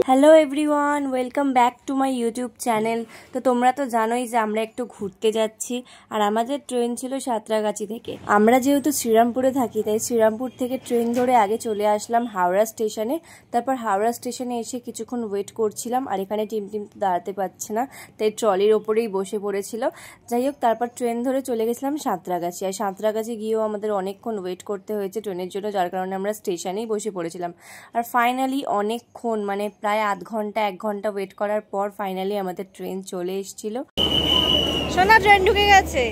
Hello everyone, welcome back to my YouTube channel. তো তোমরা তো জানোই যে আমরা একটু ঘুরতে যাচ্ছি, আর আমাদের ট্রেন ছিল সাঁতরাগাছি থেকে। আমরা যেহেতু শ্রীরামপুরে থাকি, তাই শ্রীরামপুর থেকে ট্রেন ধরে আগে চলে আসলাম হাওড়া স্টেশনে। তারপর হাওড়া স্টেশনে এসে কিছুক্ষণ ওয়েট করছিলাম, আর এখানে টিম দাঁড়াতে পারছে না, তাই ট্রলির ওপরেই বসে পড়েছিল। যাই হোক, তারপর ট্রেন ধরে চলে গেছিলাম সাঁতরাগাছি, আর সাঁতরাগাছি গিয়েও আমাদের অনেকক্ষণ ওয়েট করতে হয়েছে ট্রেনের জন্য, যার কারণে আমরা স্টেশনেই বসে পড়েছিলাম। আর ফাইনালি অনেকক্ষণ, মানে প্রায় আধ ঘন্টা 1 ঘন্টা ওয়েট করার পর ফাইনালি আমাদের ট্রেন চলে এসেছিল। সোনা, ট্রেন ঢুকে গেছে।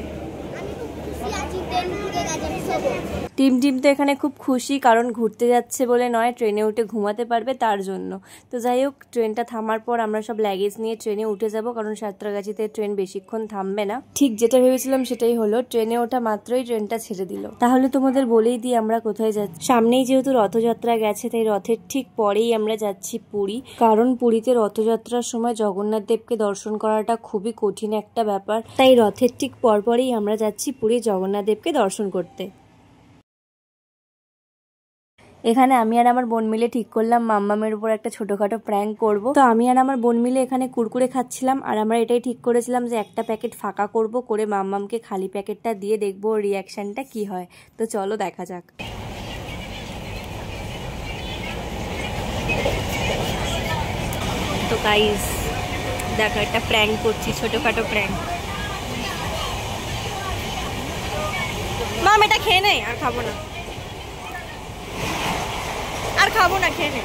টিম তো এখানে খুব খুশি, কারণ ঘুরতে যাচ্ছে বলে নয়, ট্রেনে উঠে ঘুমাতে পারবে তার জন্য। তো যাই হোক, ট্রেনটা থামার পর আমরা সব লাগেজ নিয়ে ট্রেনে উঠে যাব, কারণ সাঁতরাগাছিতে ট্রেন বেশিক্ষণ থামবে না। ঠিক যেটা ভেবেছিলাম সেটাই হলো, ট্রেনে ওঠা মাত্রই ট্রেনটা ছেড়ে দিল। তাহলে তোমাদের বলেই দিই আমরা কোথায় যাচ্ছি। সামনেই যেহেতু রথযাত্রা গেছে, তাই রথের ঠিক পরেই আমরা যাচ্ছি পুরী, কারণ পুরীতে রথযাত্রার সময় জগন্নাথ দেবকে দর্শন করাটা খুবই কঠিন একটা ব্যাপার। তাই রথের ঠিক পরপরেই আমরা যাচ্ছি পুরী জগন্নাথ দেবকে দর্শন করতে। এখানে আমি আর আমার বোন মিলে ঠিক করলাম মাম্মামের উপর একটা ছোটখাটো প্র্যাঙ্ক করব। তো আমি আর আমার বোন মিলে এখানে কুরকুরে খাচ্ছিলাম, আর আমরা এটাই ঠিক করেছিলাম যে একটা প্যাকেট ফাঁকা করব, করে মাম্মামকে খালি প্যাকেটটা দিয়ে দেখবো ওর রিয়াকশনটা কি হয়। তো চলো দেখা যাক। তো গাইস দেখো, একটা প্র্যাঙ্ক করছি, ছোটখাটো প্র্যাঙ্ক। মাম, এটা খেয়ে নেই, আর খাবো না, খেয়ে নে,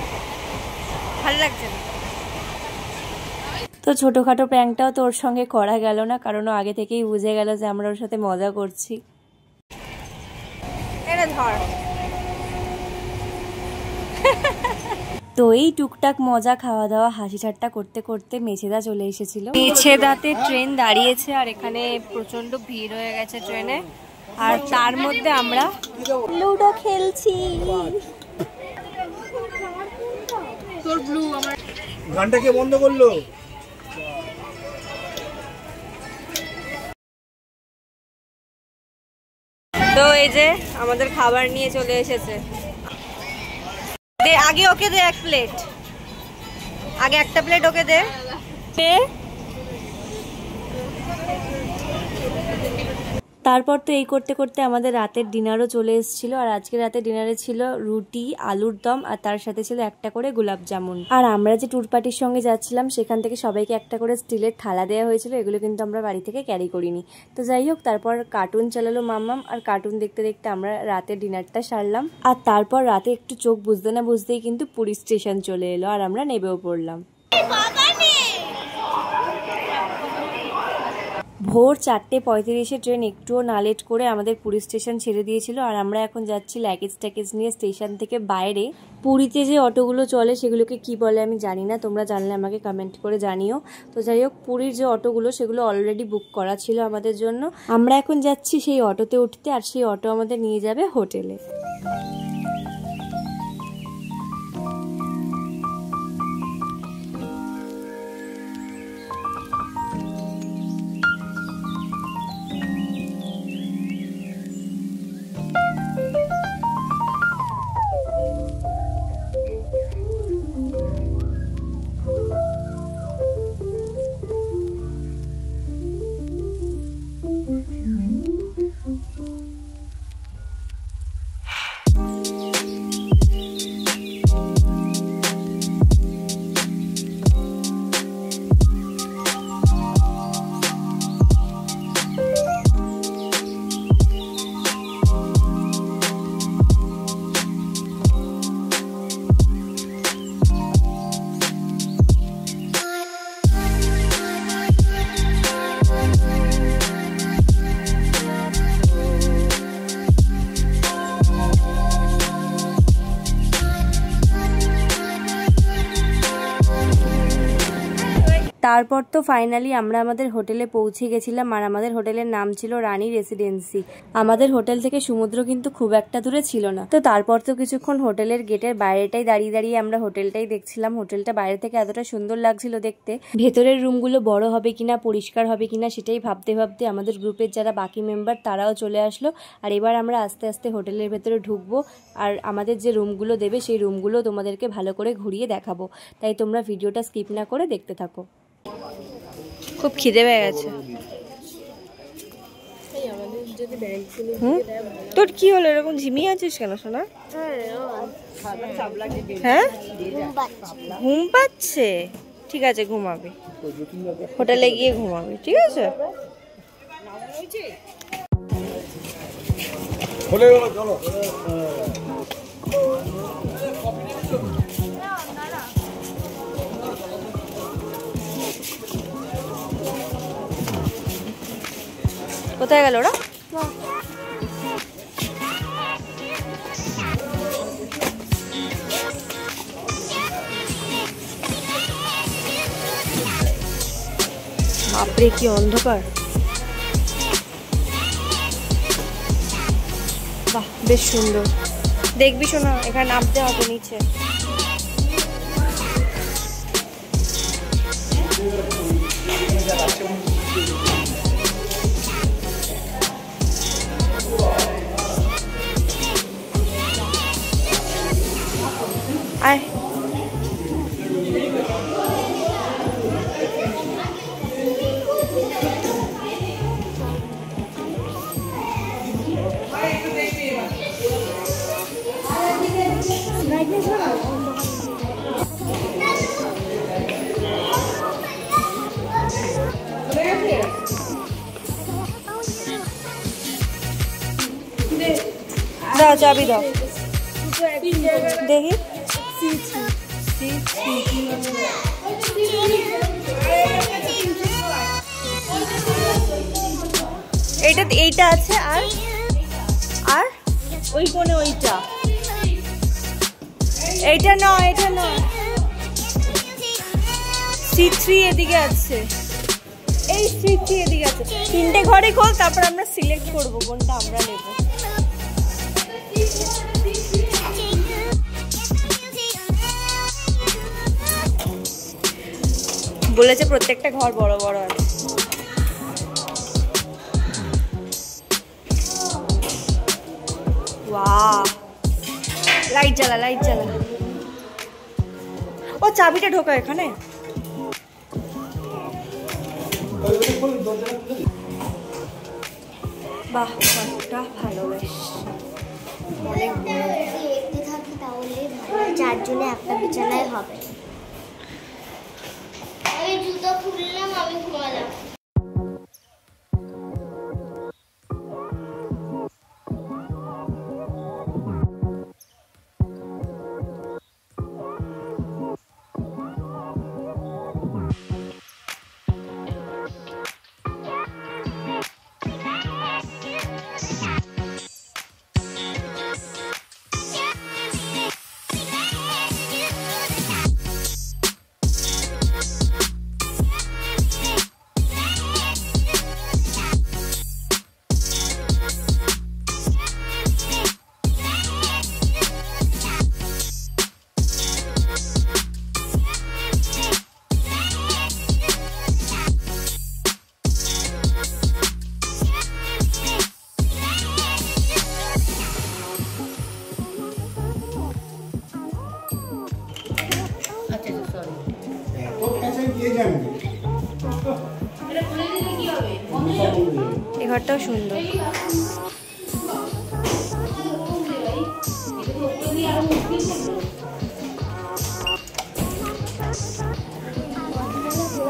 ভালো লাগছে না। তো ছোটখাটো প্র্যাঙ্কটাও তো ওর সঙ্গে করা গেল না, কারণ ও আগে থেকেই বুঝে গেল যে আমরা ওর সাথে মজা করছি। তো এই টুকটাক মজা, খাওয়া দাওয়া, হাসি ঠাট্টা করতে করতে মেছেদা চলে এসেছিল। মেছেদাতে ট্রেন দাঁড়িয়েছে, আর এখানে প্রচন্ড ভিড় হয়ে গেছে ট্রেনে, আর তার মধ্যে আমরা লুডো খেলছি। গানটা কে বন্ধ করলো? তো এই যে আমাদের খাবার নিয়ে চলে এসেছে। দে আগে, ওকে দে এক প্লেট, আগে একটা প্লেট ওকে দে। তারপর তো এই করতে করতে আমাদের রাতের ডিনারও চলে এসেছিল, আর আজকে রাতের ডিনারে ছিল রুটি, আলুর দম, আর তার সাথে ছিল একটা করে গোলাপ জামুন। আর আমরা যে ট্যুর পার্টির সঙ্গে যাচ্ছিলাম, সেখান থেকে সবাইকে একটা করে স্টিলের থালা দেওয়া হয়েছিল, এগুলো কিন্তু আমরা বাড়ি থেকে ক্যারি করিনি। তো যাই হোক, তারপর কার্টুন চালালো মাম্মাম, আর কার্টুন দেখতে দেখতে আমরা রাতের ডিনারটা সারলাম। আর তারপর রাতে একটু চোখ বুঝতে না বুঝতেই কিন্তু পুরী স্টেশন চলে এলো, আর আমরা নেমেও পড়লাম। ভোর 4:35 ট্রেন একটুও না লেট করে আমাদের পুরী স্টেশন ছেড়ে দিয়েছিল, আর আমরা এখন যাচ্ছি লাগেজ নিয়ে স্টেশন থেকে বাইরে। পুরীতে যে অটোগুলো চলে সেগুলোকে কি বলে আমি জানি না, তোমরা জানলে আমাকে কমেন্ট করে জানিও। তো যাই হোক, পুরীর যে অটোগুলো সেগুলো অলরেডি বুক করা ছিল আমাদের জন্য। আমরা এখন যাচ্ছি সেই অটোতে উঠতে, আর সেই অটো আমাদের নিয়ে যাবে হোটেলে। তারপর তো ফাইনালি আমরা আমাদের হোটেলে পৌঁছে গেছিলাম, আর আমাদের হোটেলের নাম ছিল রানী রেসিডেন্সি। আমাদের হোটেল থেকে সমুদ্র কিন্তু খুব একটা দূরে ছিল না। তো তারপর তো কিছুক্ষণ হোটেলের গেটের বাইরেটাই দাঁড়িয়ে দাঁড়িয়ে আমরা হোটেলটাই দেখছিলাম। হোটেলটা বাইরে থেকে এতটা সুন্দর লাগছিল দেখতে, ভেতরের রুমগুলো বড় হবে কিনা, পরিষ্কার হবে কিনা সেটাই ভাবতে ভাবতে আমাদের গ্রুপের যারা বাকি মেম্বার তারাও চলে আসলো। আর এবার আমরা আস্তে আস্তে হোটেলের ভেতরে ঢুকবো, আর আমাদের যে রুমগুলো দেবে সেই রুমগুলো তোমাদেরকে ভালো করে ঘুরিয়ে দেখাবো। তাই তোমরা ভিডিওটা স্কিপ না করে দেখতে থাকো। খুব খিদে পেয়ে গেছে। তোর কি হলো, এরকম ঝিমিয়ে আছিস কেন সোনা? হ্যাঁ, ঘুম পাচ্ছে। ঠিক আছে, ঘুমাবি, হোটেলে গিয়ে ঘুমাবি, ঠিক আছে? কোথায় গেল ওরা? বাপরে কি অন্ধকার। বাহ, বেশ সুন্দর। দেখবি শোনা, এখানে নামতে হবে নিচে। আয়, দাও চাবি দাও দেখি। এইটা আছে, আর আর ওই কোণে ওইটা। এইটা নয়, এটা নয়, C3 এদিকে আছে, এই C3 এদিকে আছে। তিনটে ঘরে খোল, তারপর আমরা সিলেক্ট করব কোনটা আমরা নেব। বলেছে প্রত্যেকটা ঘর বড় বড় আছে। ওয়াও, লাইট জ্বালা, লাইট জ্বালা। ও চাবিটা ঢোকা এখানে। বাহ, ঘরটা ভালো, বেশ অনেক বড়। দেখতে থাকি তাহলে চারজনে একটা বিছানায় হবে। আমি জুতো খুললাম, আমি ঘুমালাম। এই ঘরটাও সুন্দর।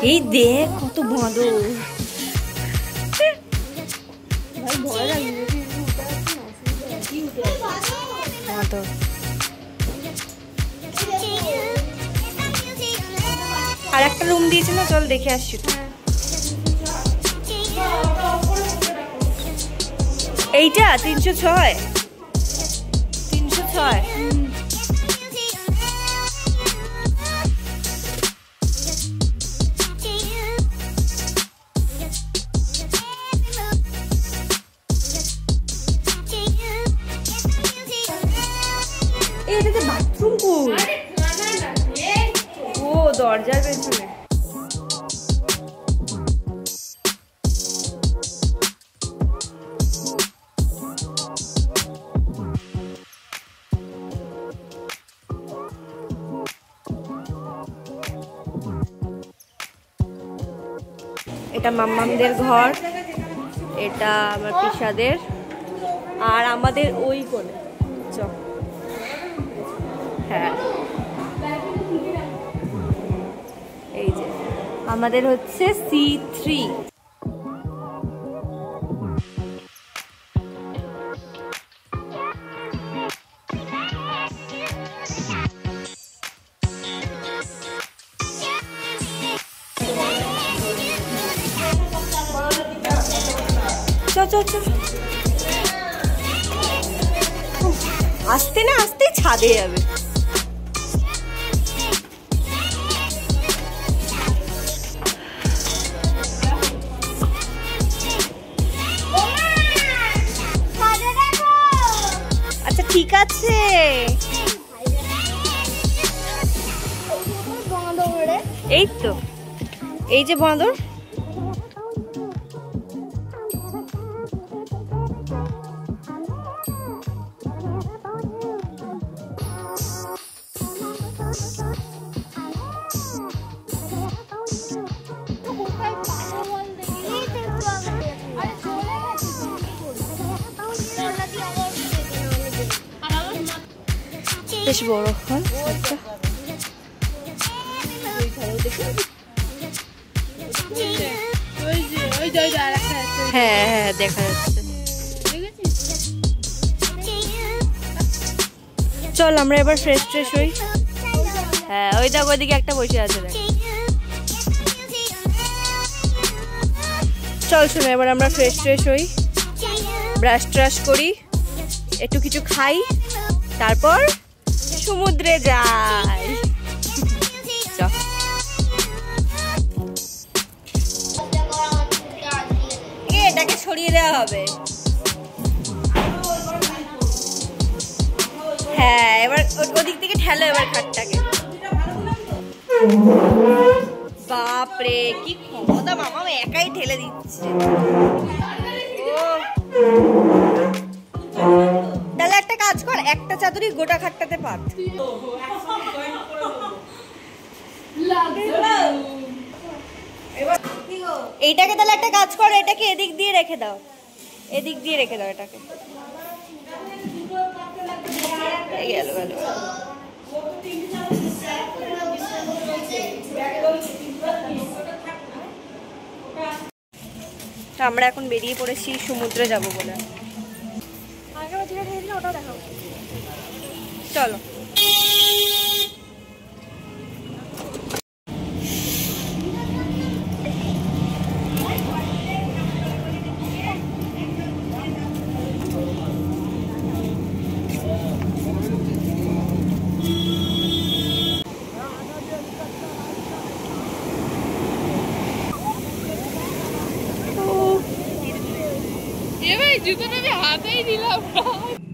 এই দেখ কত বাঁদর। ভাই ভয় লাগছে। বাঁদর। আর একটা রুম দিয়েছে না, চল দেখে আসছি। এইটা 306। 306। এটাতে বাথরুম কই? ও দরজার পেছনে। এটা মাম্মামদের ঘর, এটা আমার পিসাদের, আর আমাদের ওই কোণে হ্যাঁ এই যে আমাদের হচ্ছে C3। আসতে না আসতেই ছাদে যাবে। আচ্ছা ঠিক আছে। এই তো এই যে বাঁদর। বেশ বড় হয়। হ্যাঁ হ্যাঁ দেখা যাচ্ছে। চল আমরা এবার ফ্রেশ ট্রেশ হই। হ্যাঁ ওই দেখ ওইদিকে একটা বসে আছে দেখ। চল শুনো এবার আমরা ফ্রেশ ট্রেশ হই, ব্রাশ ট্রাশ করি, একটু কিছু খাই, তারপর সমুদ্রে যাই। এটাকে সরিয়ে দেওয়া হবে। হ্যাঁ এবার ওদিক থেকে ঠেলো এবার খাটটাকে। বাপরে কি ক্ষমতা, মামা একাই ঠেলে দিচ্ছে। তাহলে একটা কাজ কর, একটা চাদরই গোটা খাটটাতে পাত। এইটাকে তাহলে একটা কাজ করো, এটাকে এদিক দিয়ে রেখে দাও, এদিক দিয়ে রেখে দাও এটাকে। গেল গেল। আমরা এখন বেরিয়ে পড়েছি সমুদ্রে যাব বলে। চলো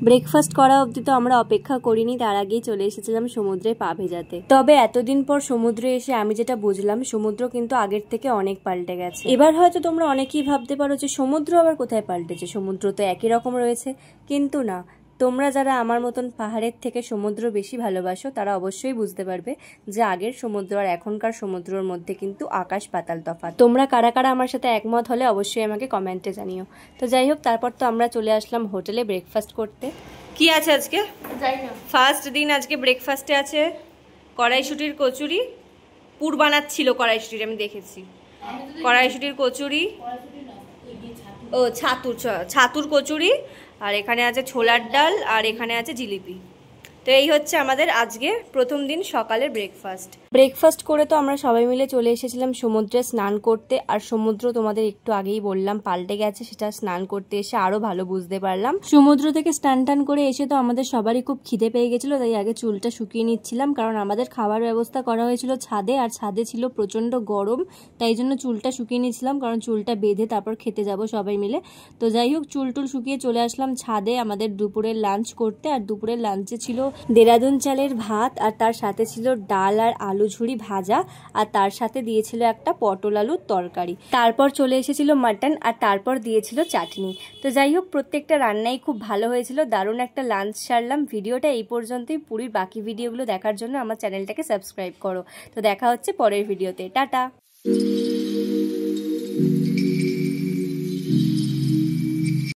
ব্রেকফাস্ট করা অবধি তো আমরা অপেক্ষা করিনি, তার আগেই চলে এসেছিলাম সমুদ্রে পা ভেজাতে। তবে এতদিন পর সমুদ্রে এসে আমি যেটা বুঝলাম, সমুদ্র কিন্তু আগের থেকে অনেক পাল্টে গেছে। এবার হয়তো তোমরা অনেকেই ভাবতে পারো যে সমুদ্র আবার কোথায় পাল্টেছে, সমুদ্র তো একই রকম রয়েছে, কিন্তু না। তোমরা যারা আমার মতন পাহাড়ের থেকে সমুদ্র বেশি ভালোবাসো তারা অবশ্যই বুঝতে পারবে যে আগের সমুদ্র আর এখনকার সমুদ্রের মধ্যে কিন্তু আকাশ পাতাল তফাৎ। তোমরা কারা কারা আমার সাথে একমত হলে অবশ্যই আমাকে কমেন্টে জানিও। তো যাই হোক, তারপর তো আমরা চলে আসলাম হোটেলে ব্রেকফাস্ট করতে। কি আছে আজকে? ফার্স্ট দিন আজকে ব্রেকফাস্টে আছে কড়াইশুটির কচুরি। পুর বানাচ্ছিল কড়াইশুটির, আমি দেখেছি। কড়াইশুটির কচুরি, ও ছাতুর কচুরি, আর এখানে আছে ছোলার ডাল, আর এখানে আছে জিলিপি। তো এই হচ্ছে আমাদের আজকে প্রথম দিন সকালের ব্রেকফাস্ট। ব্রেকফাস্ট করে তো আমরা সবাই মিলে চলে এসেছিলাম সমুদ্রে স্নান করতে। আর সমুদ্র তোমাদের একটু আগেই বললাম পাল্টে গেছে, সেটা স্নান করতে এসে আরো ভালো বুঝতে পারলাম। সমুদ্র থেকে স্নান টান করে এসে তো আমাদের সবারই খুব খিদে পেয়ে গেছিল, তাই আগে চুলটা শুকিয়ে নিচ্ছিলাম, কারণ আমাদের খাবার ব্যবস্থা করা হয়েছিল ছাদে, আর ছাদে ছিল প্রচন্ড গরম, তাই জন্য চুলটা শুকিয়ে নিচ্ছিলাম, কারণ চুলটা বেঁধে তারপর খেতে যাব সবাই মিলে। তো যাই হোক, চুল টুল শুকিয়ে চলে আসলাম ছাদে আমাদের দুপুরের লাঞ্চ করতে। আর দুপুরের লাঞ্চে ছিল দেরাদুন চালের ভাত, আর তার সাথে ছিল ডাল আর আলু ঝুড়ি ভাজা, আর তার সাথে দিয়েছিল একটা পটল আলুর তরকারি। তারপর চলে এসেছিল মাটন, আর তারপর দিয়েছিল চাটনি। তো যাই হোক, প্রত্যেকটা রান্নাই খুব ভালো হয়েছিল, দারুণ একটা লাঞ্চ সারলাম। ভিডিওটা এই পর্যন্তই। পুরীর বাকি ভিডিওগুলো দেখার জন্য আমার চ্যানেলটাকে সাবস্ক্রাইব করো। তো দেখা হচ্ছে পরের ভিডিওতে। টাটা।